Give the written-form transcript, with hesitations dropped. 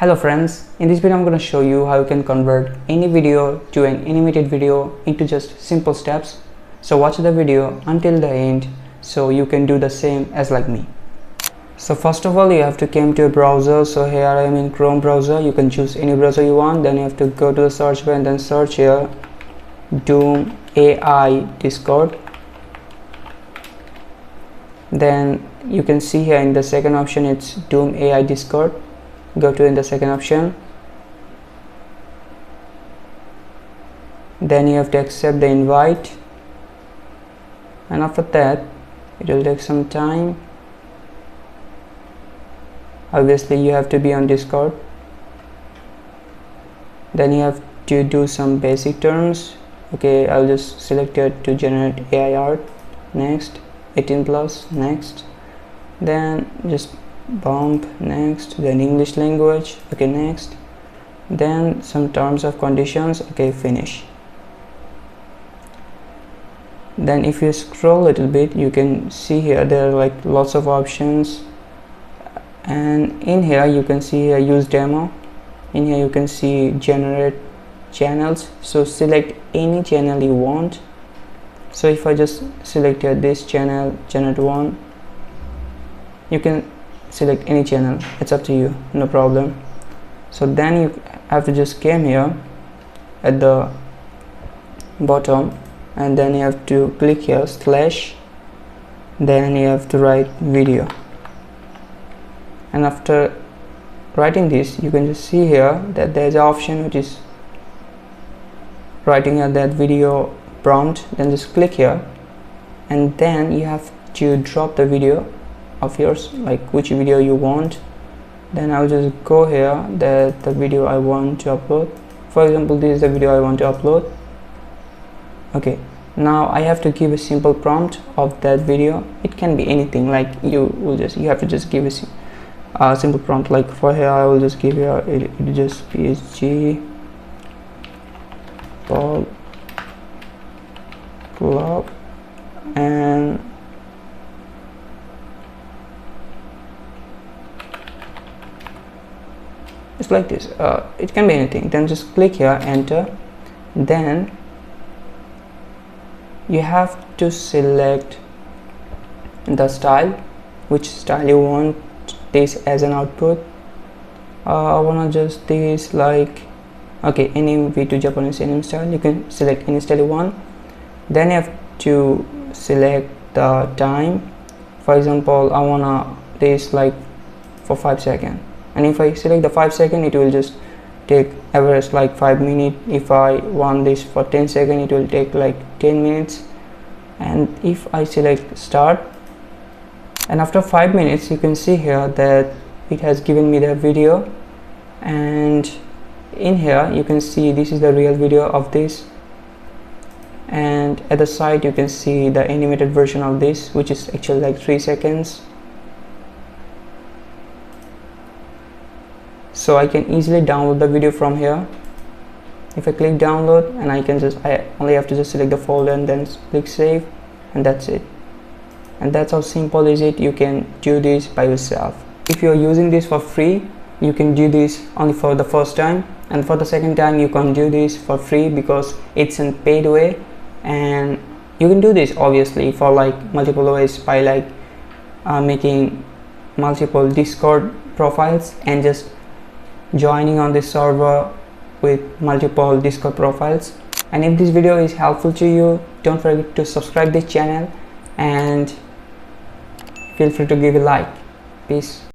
Hello friends, in this video I'm going to show you how you can convert any video to an animated video into just simple steps. So watch the video until the end so you can do the same as like me. So first of all you have to come to a browser. So here I am in Chrome browser. You can choose any browser you want. Then you have to go to the search bar and then search here Doom AI Discord. Then you can see here in the second option it's Doom AI Discord. Go to in the second option, then you have to accept the invite, and after that it will take some time. Obviously you have to be on Discord. Then you have to do some basic terms. Okay, I'll just select it to generate AI art. Next, 18+, next, then just bump, next, then English language, okay, next, then some terms of conditions, okay, finish. Then if you scroll a little bit you can see here there are like lots of options, and in here you can see here use demo. In here you can see generate channels, so select any channel you want. So if I just select here this channel, generate one, you can select any channel, it's up to you, no problem. So then you have to just come here at the bottom and then you have to click here slash, then you have to write video, and after writing this you can just see here that there's an option which is writing at that video prompt. Then just click here and then you have to drop the video of yours, like which video you want. Then I'll just go here that the video I want to upload. For example, this is the video I want to upload. Okay, now I have to give a simple prompt of that video. It can be anything, like you have to just give a simple prompt. Like for here I will just give you it just PSG ball club, and it's like this. It can be anything. Then just click here, enter. Then you have to select the style, which style you want this as an output. I wanna just this like, okay, anime V2 Japanese anime style. You can select any style you want. Then you have to select the time. For example, I wanna this like for 5 seconds. And if I select the 5 second, it will just take average like 5 minutes. If I want this for 10 seconds, it will take like 10 minutes. And if I select start, and after 5 minutes you can see here that it has given me the video, and in here you can see this is the real video of this, and at the side you can see the animated version of this, which is actually like 3 seconds. So I can easily download the video from here. If I click download, and I only have to just select the folder and then click save, and that's it. And that's how simple is it. You can do this by yourself. If you're using this for free, you can do this only for the first time, and for the second time you can do this for free because it's in paid way. And you can do this obviously for like multiple ways by like making multiple Discord profiles and just joining on this server with multiple Discord profiles. And if this video is helpful to you, don't forget to subscribe this channel and feel free to give a like. Peace.